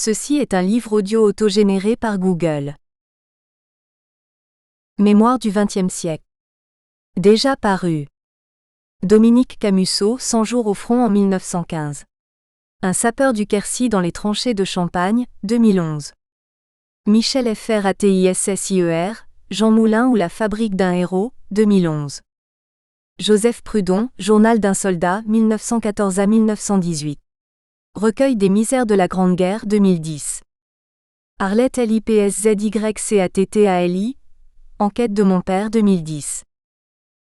Ceci est un livre audio autogénéré par Google. Mémoires du XXe siècle. Déjà paru. Dominique Camusso, 100 jours au front en 1915. Un sapeur du Quercy dans les tranchées de Champagne, 2011. Michel Fratissir, Jean Moulin ou la fabrique d'un héros, 2011. Joseph Prudon, Journal d'un soldat, 1914 à 1918. Recueil des misères de la Grande Guerre, 2010. Arlette Lipszycatali, Enquête de mon père, 2010.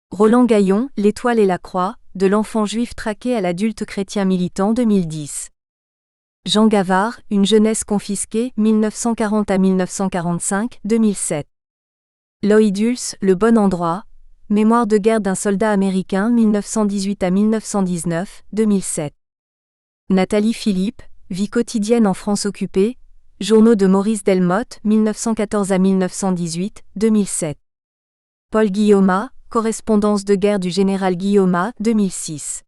Roland Gaillon, L'Étoile et la Croix, de l'enfant juif traqué à l'adulte chrétien militant, 2010. Jean Gavard, Une jeunesse confisquée, 1940 à 1945, 2007. Lloyd Dulce, Le bon endroit, Mémoire de guerre d'un soldat américain, 1918 à 1919, 2007. Nathalie Philippe, Vie quotidienne en France occupée, Journaux de Maurice Delmotte, 1914 à 1918, 2007. Paul Guillaumat, Correspondance de guerre du général Guillaumat, 2006.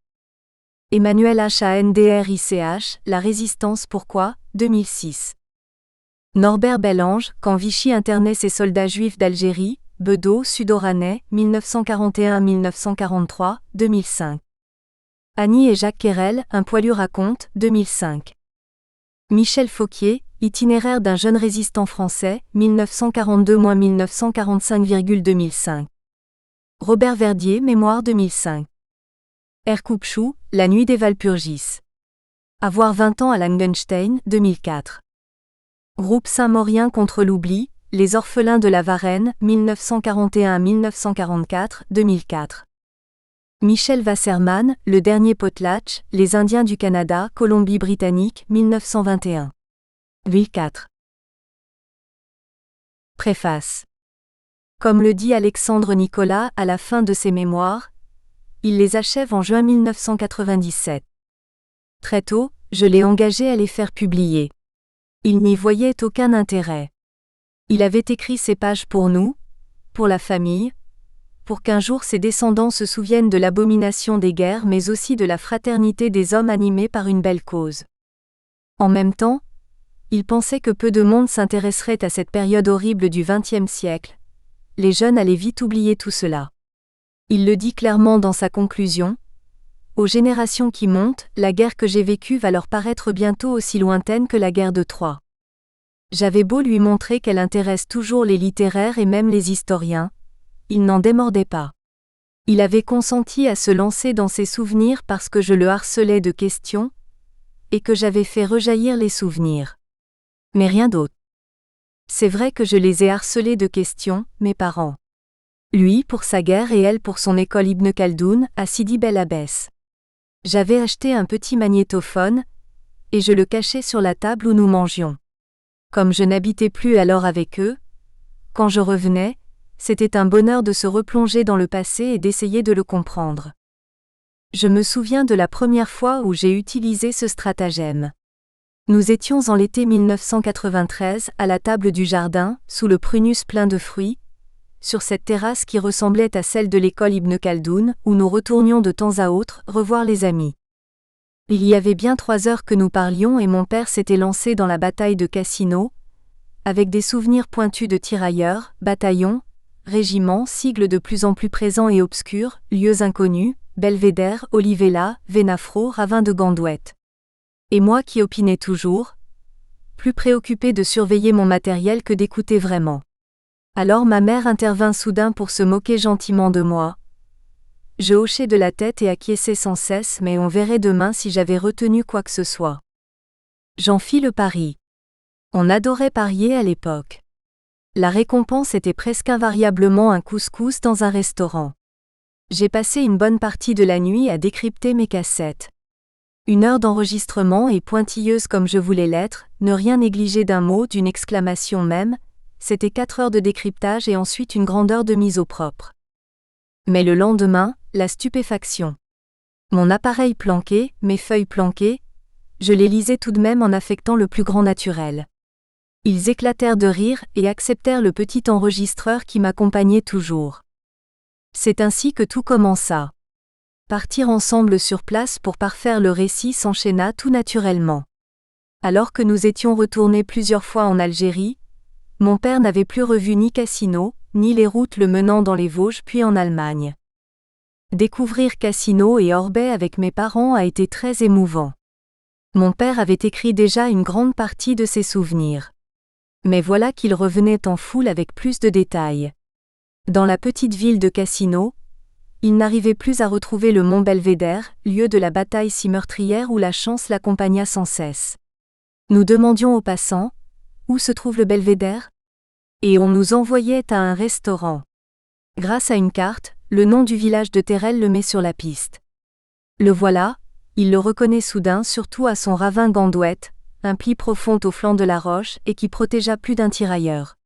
Emmanuel Handrich, La résistance pourquoi, 2006. Norbert Bellange, Quand Vichy internait ses soldats juifs d'Algérie, Bedeau, Sud-Oranais, 1941-1943, 2005. Annie et Jacques Quérel, Un poilu raconte, 2005. Michel Fauquier, Itinéraire d'un jeune résistant français, 1942-1945,2005. Robert Verdier, Mémoire 2005. Erkoupchou, La nuit des Walpurgis. Avoir 20 ans à Langenstein, 2004. Groupe Saint-Maurien contre l'oubli, Les orphelins de la Varenne, 1941-1944, 2004. Michel Wasserman, Le dernier potlatch, Les Indiens du Canada, Colombie-Britannique, 1921. 2004. Préface. Comme le dit Alexandre Nicolas à la fin de ses mémoires, il les achève en juin 1997. Très tôt, je l'ai engagé à les faire publier. Il n'y voyait aucun intérêt. Il avait écrit ces pages pour nous, pour la famille, pour qu'un jour ses descendants se souviennent de l'abomination des guerres mais aussi de la fraternité des hommes animés par une belle cause. En même temps, il pensait que peu de monde s'intéresserait à cette période horrible du XXe siècle. Les jeunes allaient vite oublier tout cela. Il le dit clairement dans sa conclusion. Aux générations qui montent, la guerre que j'ai vécue va leur paraître bientôt aussi lointaine que la guerre de Troie. J'avais beau lui montrer qu'elle intéresse toujours les littéraires et même les historiens, il n'en démordait pas. Il avait consenti à se lancer dans ses souvenirs parce que je le harcelais de questions, et que j'avais fait rejaillir les souvenirs. Mais rien d'autre. C'est vrai que je les ai harcelés de questions, mes parents. Lui pour sa guerre et elle pour son école Ibn Khaldoun, à Sidi Bel Abbès. J'avais acheté un petit magnétophone, et je le cachais sur la table où nous mangions. Comme je n'habitais plus alors avec eux, quand je revenais, c'était un bonheur de se replonger dans le passé et d'essayer de le comprendre. Je me souviens de la première fois où j'ai utilisé ce stratagème. Nous étions en l'été 1993 à la table du jardin, sous le prunus plein de fruits, sur cette terrasse qui ressemblait à celle de l'école Ibn Khaldoun, où nous retournions de temps à autre revoir les amis. Il y avait bien 3 heures que nous parlions et mon père s'était lancé dans la bataille de Cassino, avec des souvenirs pointus de tirailleurs, bataillons, régiments, sigles de plus en plus présents et obscurs, lieux inconnus, Belvédère, Olivella, Vénafro, Ravin de Gandouette. Et moi qui opinais toujours, plus préoccupé de surveiller mon matériel que d'écouter vraiment. Alors ma mère intervint soudain pour se moquer gentiment de moi. Je hochai de la tête et acquiesçais sans cesse, mais on verrait demain si j'avais retenu quoi que ce soit. J'en fis le pari. On adorait parier à l'époque. La récompense était presque invariablement un couscous dans un restaurant. J'ai passé une bonne partie de la nuit à décrypter mes cassettes. 1 heure d'enregistrement et pointilleuse comme je voulais l'être, ne rien négliger d'un mot, d'une exclamation même, c'était 4 heures de décryptage et ensuite une grande heure de mise au propre. Mais le lendemain, la stupéfaction. Mon appareil planqué, mes feuilles planquées, je les lisais tout de même en affectant le plus grand naturel. Ils éclatèrent de rire et acceptèrent le petit enregistreur qui m'accompagnait toujours. C'est ainsi que tout commença. Partir ensemble sur place pour parfaire le récit s'enchaîna tout naturellement. Alors que nous étions retournés plusieurs fois en Algérie, mon père n'avait plus revu ni Cassino, ni les routes le menant dans les Vosges puis en Allemagne. Découvrir Cassino et Orbey avec mes parents a été très émouvant. Mon père avait écrit déjà une grande partie de ses souvenirs. Mais voilà qu'il revenait en foule avec plus de détails. Dans la petite ville de Cassino, il n'arrivait plus à retrouver le mont Belvédère, lieu de la bataille si meurtrière où la chance l'accompagna sans cesse. Nous demandions aux passants « Où se trouve le Belvédère ?» Et on nous envoyait à un restaurant. Grâce à une carte, le nom du village de Terrel le met sur la piste. Le voilà, il le reconnaît soudain surtout à son ravin Gandouette, un pli profond au flanc de la roche et qui protégea plus d'un tirailleur.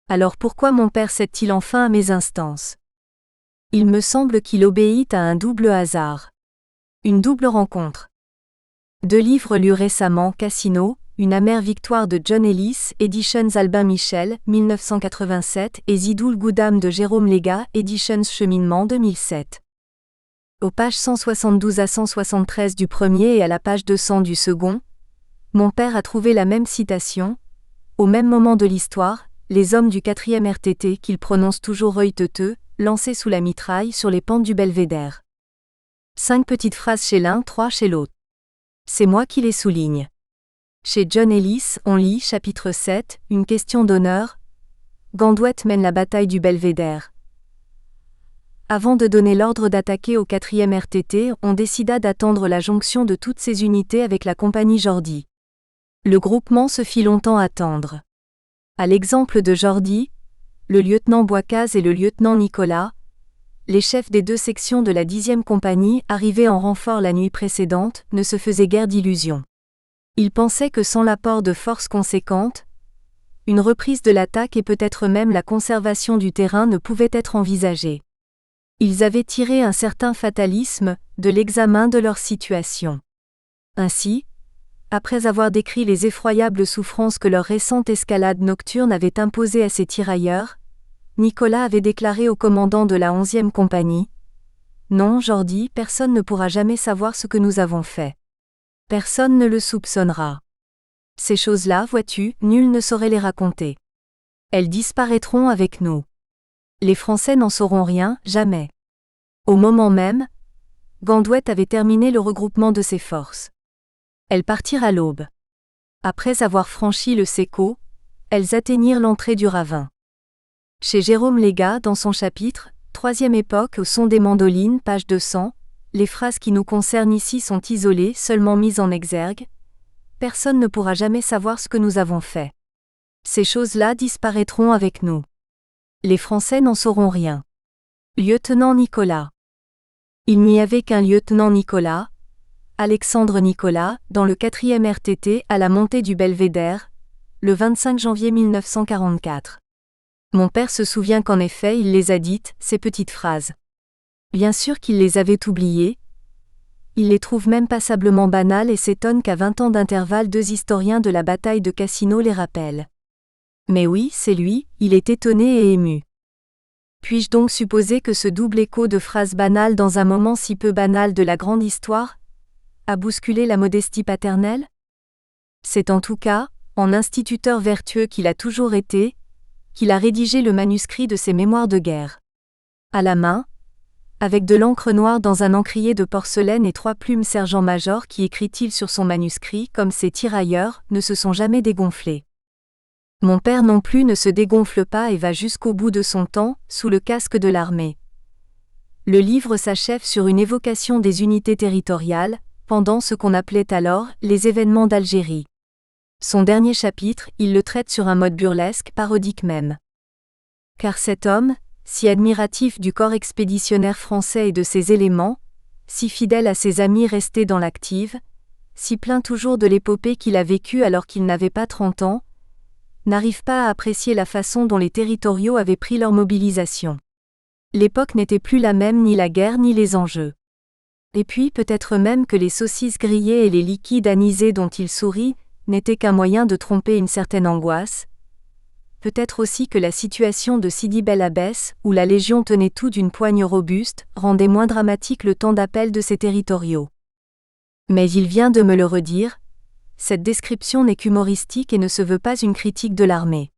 Alors pourquoi mon père cède-t-il enfin à mes instances ? Il me semble qu'il obéit à un double hasard. Une double rencontre. 2 livres lus récemment Cassino, une amère victoire de John Ellis, Editions Albin Michel, 1987 et Zidoul Goudam de Jérôme Légat, Editions Cheminement 2007. Aux pages 172 à 173 du premier et à la page 200 du second, mon père a trouvé la même citation. Au même moment de l'histoire, les hommes du 4e RTT qu'il prononce toujours œil-teuteux, lancés sous la mitraille sur les pentes du Belvédère. 5 petites phrases chez l'un, 3 chez l'autre. C'est moi qui les souligne. Chez John Ellis, on lit chapitre 7, une question d'honneur. Gandouette mène la bataille du Belvédère. Avant de donner l'ordre d'attaquer au 4e RTT, on décida d'attendre la jonction de toutes ces unités avec la compagnie Jordi. Le groupement se fit longtemps attendre. À l'exemple de Jordi, le lieutenant Boicaz et le lieutenant Nicolas, les chefs des 2 sections de la 10e compagnie arrivés en renfort la nuit précédente, ne se faisaient guère d'illusions. Ils pensaient que sans l'apport de forces conséquentes, une reprise de l'attaque et peut-être même la conservation du terrain ne pouvait être envisagée. Ils avaient tiré un certain fatalisme de l'examen de leur situation. Ainsi, après avoir décrit les effroyables souffrances que leur récente escalade nocturne avait imposées à ces tirailleurs, Nicolas avait déclaré au commandant de la 11e compagnie : « Non, Jordi, personne ne pourra jamais savoir ce que nous avons fait. Personne ne le soupçonnera. Ces choses-là, vois-tu, nul ne saurait les raconter. Elles disparaîtront avec nous. Les Français n'en sauront rien, jamais. » Au moment même, Gandouette avait terminé le regroupement de ses forces. Elles partirent à l'aube. Après avoir franchi le Séco, elles atteignirent l'entrée du ravin. Chez Jérôme Légat, dans son chapitre « 3e époque au son des mandolines », page 200, les phrases qui nous concernent ici sont isolées, seulement mises en exergue. Personne ne pourra jamais savoir ce que nous avons fait. Ces choses-là disparaîtront avec nous. Les Français n'en sauront rien. Lieutenant Nicolas. Il n'y avait qu'un lieutenant Nicolas, Alexandre Nicolas, dans le 4e RTT à la montée du Belvédère, le 25 janvier 1944. Mon père se souvient qu'en effet il les a dites, ces petites phrases. Bien sûr qu'il les avait oubliées. Il les trouve même passablement banales et s'étonne qu'à 20 ans d'intervalle 2 historiens de la bataille de Cassino les rappellent. Mais oui, c'est lui, il est étonné et ému. Puis-je donc supposer que ce double écho de phrases banales dans un moment si peu banal de la grande histoire a bousculé la modestie paternelle ? C'est en tout cas, en instituteur vertueux qu'il a toujours été, qu'il a rédigé le manuscrit de ses mémoires de guerre. À la main, avec de l'encre noire dans un encrier de porcelaine et 3 plumes sergent-major qui écrit-il sur son manuscrit comme ces tirailleurs ne se sont jamais dégonflés. Mon père non plus ne se dégonfle pas et va jusqu'au bout de son temps, sous le casque de l'armée. Le livre s'achève sur une évocation des unités territoriales, pendant ce qu'on appelait alors les événements d'Algérie. Son dernier chapitre, il le traite sur un mode burlesque, parodique même. Car cet homme, si admiratif du corps expéditionnaire français et de ses éléments, si fidèle à ses amis restés dans l'active, si plein toujours de l'épopée qu'il a vécue alors qu'il n'avait pas 30 ans, n'arrive pas à apprécier la façon dont les territoriaux avaient pris leur mobilisation. L'époque n'était plus la même, ni la guerre ni les enjeux. Et puis peut-être même que les saucisses grillées et les liquides anisés dont il sourit n'étaient qu'un moyen de tromper une certaine angoisse. Peut-être aussi que la situation de Sidi Bel Abbès, où la Légion tenait tout d'une poigne robuste, rendait moins dramatique le temps d'appel de ces territoriaux. Mais il vient de me le redire, cette description n'est qu'humoristique et ne se veut pas une critique de l'armée.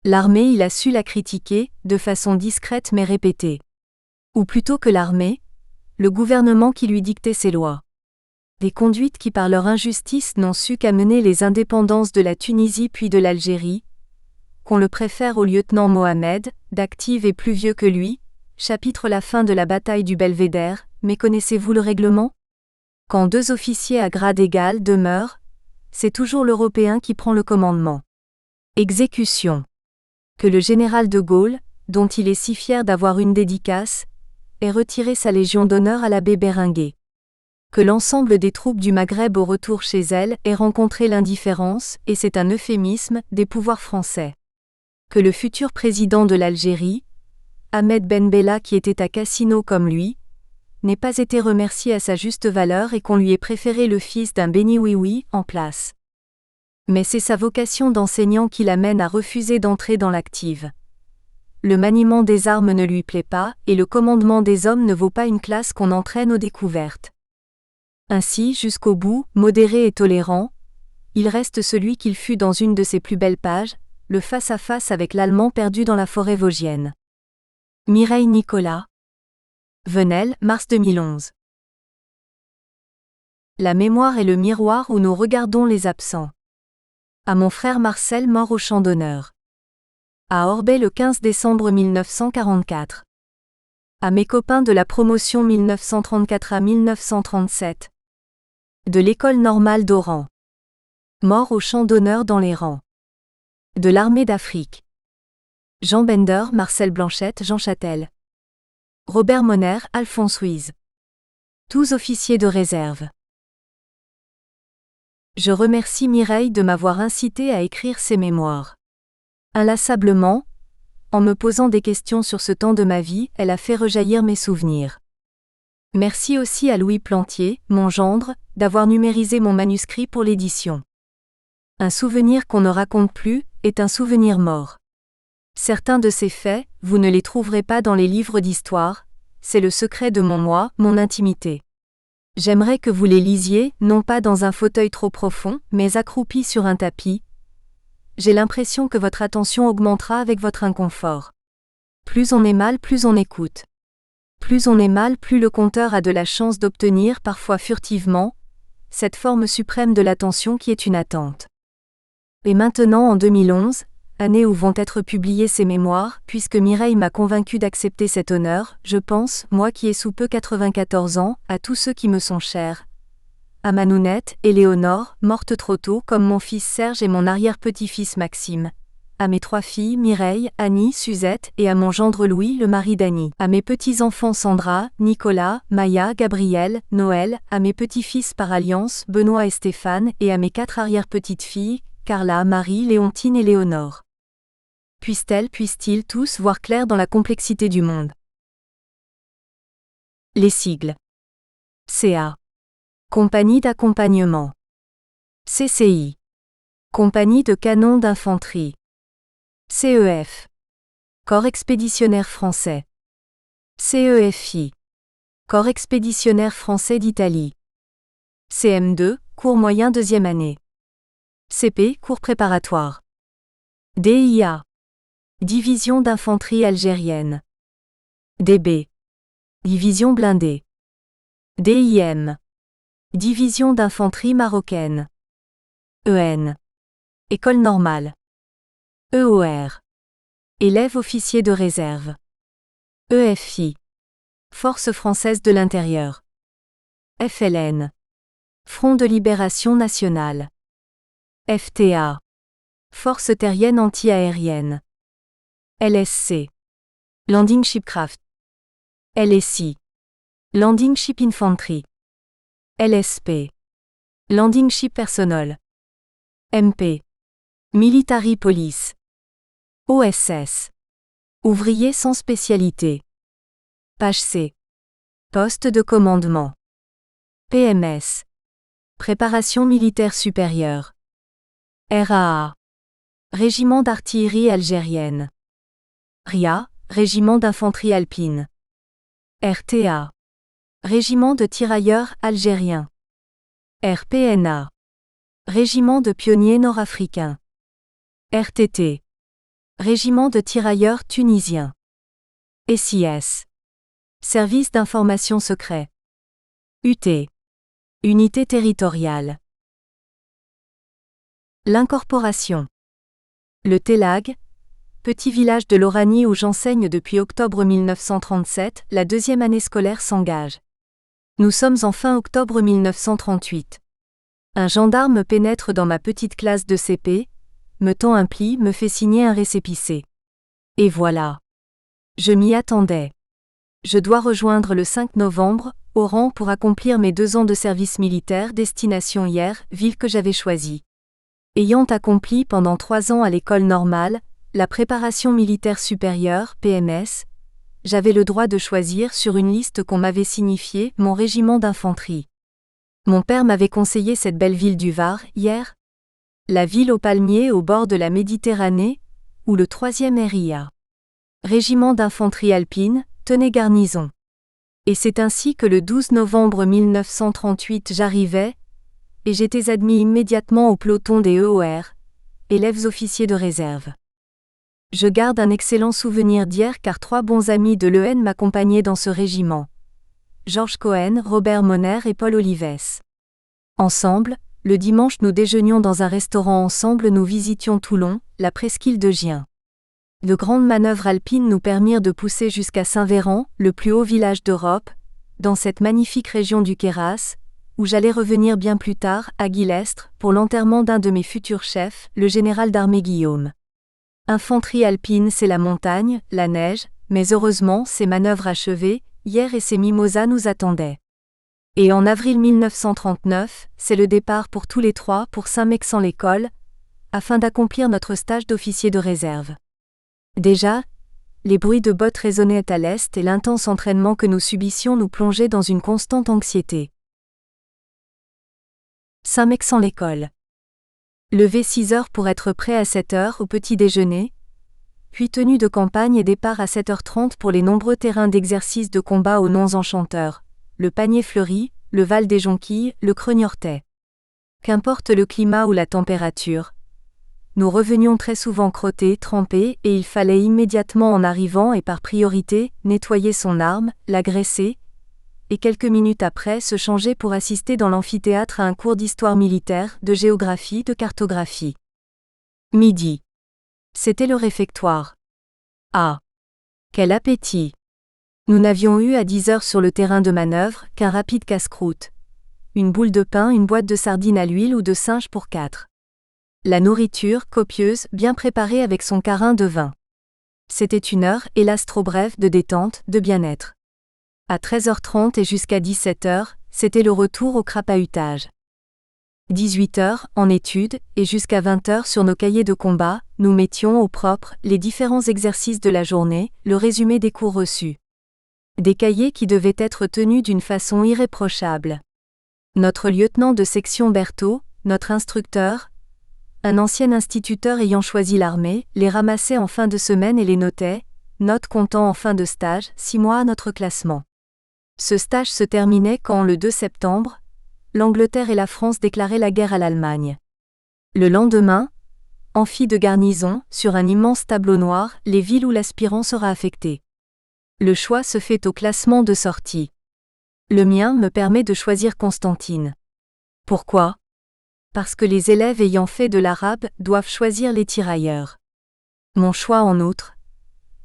L'armée, il a su la critiquer, de façon discrète mais répétée. Ou plutôt que l'armée, le gouvernement qui lui dictait ses lois. Des conduites qui par leur injustice n'ont su qu'amener les indépendances de la Tunisie puis de l'Algérie, qu'on le préfère au lieutenant Mohamed, d'active et plus vieux que lui, chapitre la fin de la bataille du Belvédère, mais connaissez-vous le règlement ? Quand deux officiers à grade égal demeurent, c'est toujours l'Européen qui prend le commandement. Exécution. Que le général de Gaulle, dont il est si fier d'avoir une dédicace, ait retiré sa légion d'honneur à l'abbé Béringuet. Que l'ensemble des troupes du Maghreb au retour chez elles ait rencontré l'indifférence, et c'est un euphémisme, des pouvoirs français. Que le futur président de l'Algérie, Ahmed Ben Bella qui était à Cassino comme lui, n'ait pas été remercié à sa juste valeur et qu'on lui ait préféré le fils d'un béni oui-oui en place. Mais c'est sa vocation d'enseignant qui l'amène à refuser d'entrer dans l'active. Le maniement des armes ne lui plaît pas, et le commandement des hommes ne vaut pas une classe qu'on entraîne aux découvertes. Ainsi, jusqu'au bout, modéré et tolérant, il reste celui qu'il fut dans une de ses plus belles pages, le face-à-face avec l'Allemand perdu dans la forêt vosgienne. Mireille Nicolas. Venelle, mars 2011. La mémoire est le miroir où nous regardons les absents. À mon frère Marcel mort au champ d'honneur. À Orbey le 15 décembre 1944. À mes copains de la promotion 1934 à 1937. De l'école normale d'Oran. Mort au champ d'honneur dans les rangs. De l'armée d'Afrique. Jean Bender, Marcel Blanchette, Jean Châtel. Robert Moner, Alphonse Huize. Tous officiers de réserve. Je remercie Mireille de m'avoir incité à écrire ces mémoires. Inlassablement, en me posant des questions sur ce temps de ma vie, elle a fait rejaillir mes souvenirs. Merci aussi à Louis Plantier, mon gendre, d'avoir numérisé mon manuscrit pour l'édition. Un souvenir qu'on ne raconte plus, est un souvenir mort. Certains de ces faits, vous ne les trouverez pas dans les livres d'histoire, c'est le secret de mon moi, mon intimité. J'aimerais que vous les lisiez, non pas dans un fauteuil trop profond, mais accroupi sur un tapis. J'ai l'impression que votre attention augmentera avec votre inconfort. Plus on est mal, plus on écoute. Plus on est mal, plus le conteur a de la chance d'obtenir, parfois furtivement, cette forme suprême de l'attention qui est une attente. Et maintenant en 2011, année où vont être publiées ces mémoires, puisque Mireille m'a convaincu d'accepter cet honneur, je pense, moi qui ai sous peu 94 ans, à tous ceux qui me sont chers. À ma nounette, Éléonore, morte trop tôt comme mon fils Serge et mon arrière-petit-fils Maxime. À mes 3 filles, Mireille, Annie, Suzette, et à mon gendre Louis, le mari d'Annie. À mes petits-enfants Sandra, Nicolas, Maya, Gabriel, Noël, à mes petits-fils par alliance, Benoît et Stéphane, et à mes 4 arrière-petites-filles, Carla, Marie, Léontine et Léonore. Puissent-ils tous voir clair dans la complexité du monde. Les sigles. CA. Compagnie d'accompagnement. CCI. Compagnie de canons d'infanterie. CEF. Corps expéditionnaire français. CEFI. Corps expéditionnaire français d'Italie. CM2, cours moyen 2e année. CP, cours préparatoire. DIA. Division d'infanterie algérienne. DB. Division blindée. DIM. Division d'infanterie marocaine. EN. École normale. EOR. Élève officier de réserve. EFI. Force française de l'intérieur. FLN. Front de libération nationale. FTA. Force terrienne anti-aérienne. LSC. Landing Shipcraft. LSI. Landing Ship Infantry. LSP. Landing Ship Personnel. MP. Military Police. OSS. Ouvrier sans spécialité. Page C. Poste de commandement. PMS. Préparation militaire supérieure. RAA. Régiment d'artillerie algérienne. RIA, Régiment d'infanterie alpine. RTA. Régiment de tirailleurs algériens. RPNA. Régiment de pionniers nord-africains. RTT. Régiment de tirailleurs tunisiens. SIS. Service d'information secret. UT. Unité territoriale. L'incorporation. Le Telag, petit village de l'Oranie où j'enseigne depuis octobre 1937, la deuxième année scolaire s'engage. Nous sommes en fin octobre 1938. Un gendarme pénètre dans ma petite classe de CP, me tend un pli, me fait signer un récépissé. Et voilà. Je m'y attendais. Je dois rejoindre le 5 novembre, Oran pour accomplir mes 2 ans de service militaire destination Hyères, ville que j'avais choisie. Ayant accompli pendant 3 ans à l'école normale, la préparation militaire supérieure, PMS, j'avais le droit de choisir sur une liste qu'on m'avait signifiée mon régiment d'infanterie. Mon père m'avait conseillé cette belle ville du Var, Hyères. La ville aux palmiers au bord de la Méditerranée, où le 3e RIA. Régiment d'infanterie alpine, tenait garnison. Et c'est ainsi que le 12 novembre 1938 j'arrivais, et j'étais admis immédiatement au peloton des EOR, élèves officiers de réserve. Je garde un excellent souvenir d'hier car 3 bons amis de l'EN m'accompagnaient dans ce régiment. Georges Cohen, Robert Moner et Paul Olives. Ensemble, le dimanche nous déjeunions dans un restaurant ensemble, nous visitions Toulon, la presqu'île de Gien. De grandes manœuvres alpines nous permirent de pousser jusqu'à Saint-Véran, le plus haut village d'Europe, dans cette magnifique région du Queyras, où j'allais revenir bien plus tard, à Guillestre, pour l'enterrement d'un de mes futurs chefs, le général d'armée Guillaume. Infanterie alpine, c'est la montagne, la neige, mais heureusement, ces manœuvres achevées, hier et ces mimosas nous attendaient. Et en avril 1939, c'est le départ pour tous les 3 pour Saint-Mexan-l'École, afin d'accomplir notre stage d'officier de réserve. Déjà, les bruits de bottes résonnaient à l'est et l'intense entraînement que nous subissions nous plongeait dans une constante anxiété. Saint-Mexan-l'École. Lever 6 heures pour être prêt à 7 heures au petit déjeuner, puis tenue de campagne et départ à 7h30 pour les nombreux terrains d'exercice de combat aux noms enchanteurs, le Panier Fleuri, le Val des Jonquilles, le Creux-Niortais. Qu'importe le climat ou la température, nous revenions très souvent crottés, trempés, et il fallait immédiatement en arrivant et par priorité, nettoyer son arme, la graisser, et quelques minutes après se changer pour assister dans l'amphithéâtre à un cours d'histoire militaire, de géographie, de cartographie. Midi. C'était le réfectoire. Ah! Quel appétit! Nous n'avions eu à 10 heures sur le terrain de manœuvre qu'un rapide casse-croûte. Une boule de pain, une boîte de sardines à l'huile ou de singe pour 4. La nourriture, copieuse, bien préparée avec son carin de vin. C'était une heure, hélas trop brève, de détente, de bien-être. À 13h30 et jusqu'à 17h, c'était le retour au crapahutage. 18h, en études, et jusqu'à 20h sur nos cahiers de combat, nous mettions au propre les différents exercices de la journée, le résumé des cours reçus. Des cahiers qui devaient être tenus d'une façon irréprochable. Notre lieutenant de section Berthaud, notre instructeur, un ancien instituteur ayant choisi l'armée, les ramassait en fin de semaine et les notait, notes comptant en fin de stage, 6 mois à notre classement. Ce stage se terminait quand, le 2 septembre, l'Angleterre et la France déclaraient la guerre à l'Allemagne. Le lendemain, amphi de garnison, sur un immense tableau noir, les villes où l'aspirant sera affecté. Le choix se fait au classement de sortie. Le mien me permet de choisir Constantine. Pourquoi ? Parce que les élèves ayant fait de l'arabe doivent choisir les tirailleurs. Mon choix en outre,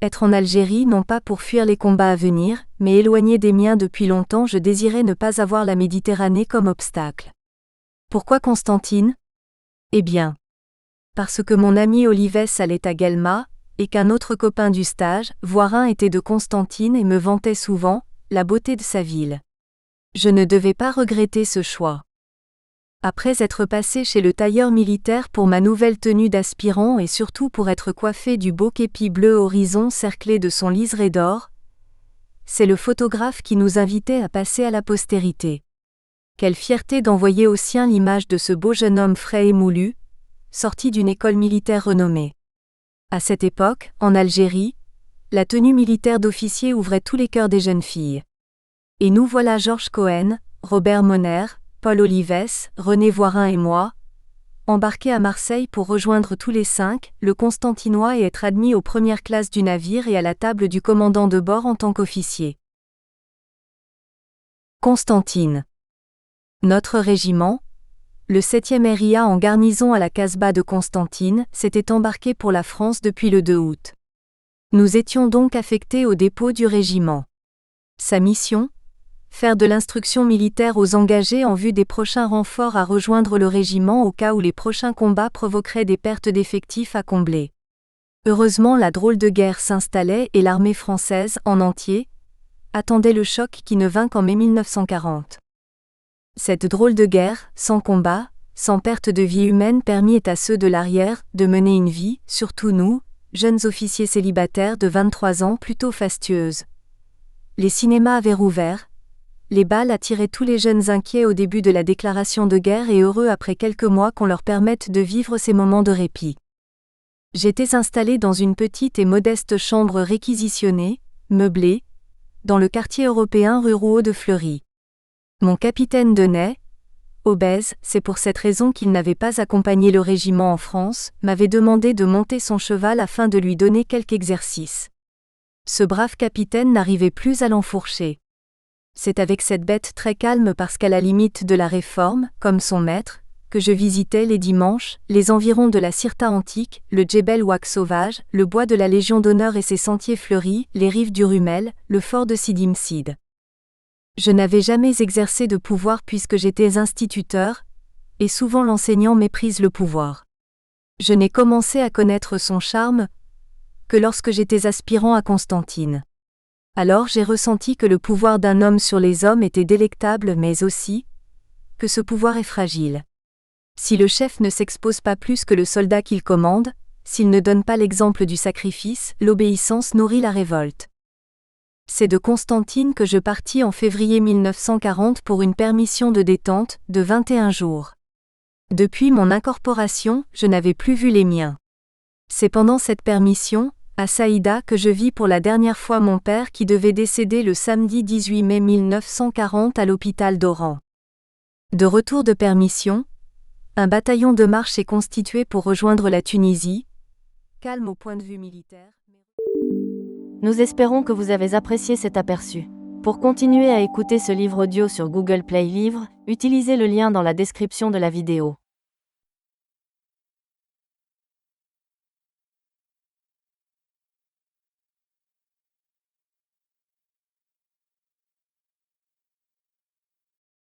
être en Algérie non pas pour fuir les combats à venir, mais éloigné des miens depuis longtemps, je désirais ne pas avoir la Méditerranée comme obstacle. Pourquoi Constantine ? Eh bien, parce que mon ami Olives allait à Guelma, et qu'un autre copain du stage, Voirin, était de Constantine et me vantait souvent la beauté de sa ville. Je ne devais pas regretter ce choix. Après être passé chez le tailleur militaire pour ma nouvelle tenue d'aspirant et surtout pour être coiffé du beau képi bleu horizon cerclé de son liseré d'or, c'est le photographe qui nous invitait à passer à la postérité. Quelle fierté d'envoyer aux siens l'image de ce beau jeune homme frais et moulu, sorti d'une école militaire renommée. À cette époque, en Algérie, la tenue militaire d'officier ouvrait tous les cœurs des jeunes filles. Et nous voilà Georges Cohen, Robert Moner, Paul Olives, René Voirin et moi, embarquer à Marseille pour rejoindre tous les 5, le Constantinois et être admis aux premières classes du navire et à la table du commandant de bord en tant qu'officier. Constantine. Notre régiment, le 7e RIA en garnison à la Casbah de Constantine, s'était embarqué pour la France depuis le 2 août. Nous étions donc affectés au dépôt du régiment. Sa mission ? Faire de l'instruction militaire aux engagés en vue des prochains renforts à rejoindre le régiment au cas où les prochains combats provoqueraient des pertes d'effectifs à combler. Heureusement, la drôle de guerre s'installait et l'armée française, en entier, attendait le choc qui ne vint qu'en mai 1940. Cette drôle de guerre, sans combat, sans perte de vie humaine, permit à ceux de l'arrière de mener une vie, surtout nous, jeunes officiers célibataires de 23 ans plutôt fastueuses. Les cinémas avaient rouvert. Les balles attiraient tous les jeunes inquiets au début de la déclaration de guerre et heureux après quelques mois qu'on leur permette de vivre ces moments de répit. J'étais installé dans une petite et modeste chambre réquisitionnée, meublée, dans le quartier européen rue Rouault de Fleury. Mon capitaine Denay, obèse, c'est pour cette raison qu'il n'avait pas accompagné le régiment en France, m'avait demandé de monter son cheval afin de lui donner quelque exercice. Ce brave capitaine n'arrivait plus à l'enfourcher. C'est avec cette bête très calme parce qu'à la limite de la Réforme, comme son maître, que je visitais les dimanches, les environs de la Cirta antique, le Djebel Ouak sauvage, le bois de la Légion d'honneur et ses sentiers fleuris, les rives du Rumel, le fort de Sidi Msid. Je n'avais jamais exercé de pouvoir puisque j'étais instituteur, et souvent l'enseignant méprise le pouvoir. Je n'ai commencé à connaître son charme que lorsque j'étais aspirant à Constantine. Alors j'ai ressenti que le pouvoir d'un homme sur les hommes était délectable mais aussi que ce pouvoir est fragile. Si le chef ne s'expose pas plus que le soldat qu'il commande, s'il ne donne pas l'exemple du sacrifice, l'obéissance nourrit la révolte. C'est de Constantine que je partis en février 1940 pour une permission de détente de 21 jours. Depuis mon incorporation, je n'avais plus vu les miens. C'est pendant cette permission, à Saïda, que je vis pour la dernière fois mon père qui devait décéder le samedi 18 mai 1940 à l'hôpital d'Oran. De retour de permission, un bataillon de marche est constitué pour rejoindre la Tunisie, calme au point de vue militaire. Nous espérons que vous avez apprécié cet aperçu. Pour continuer à écouter ce livre audio sur Google Play Livres, utilisez le lien dans la description de la vidéo.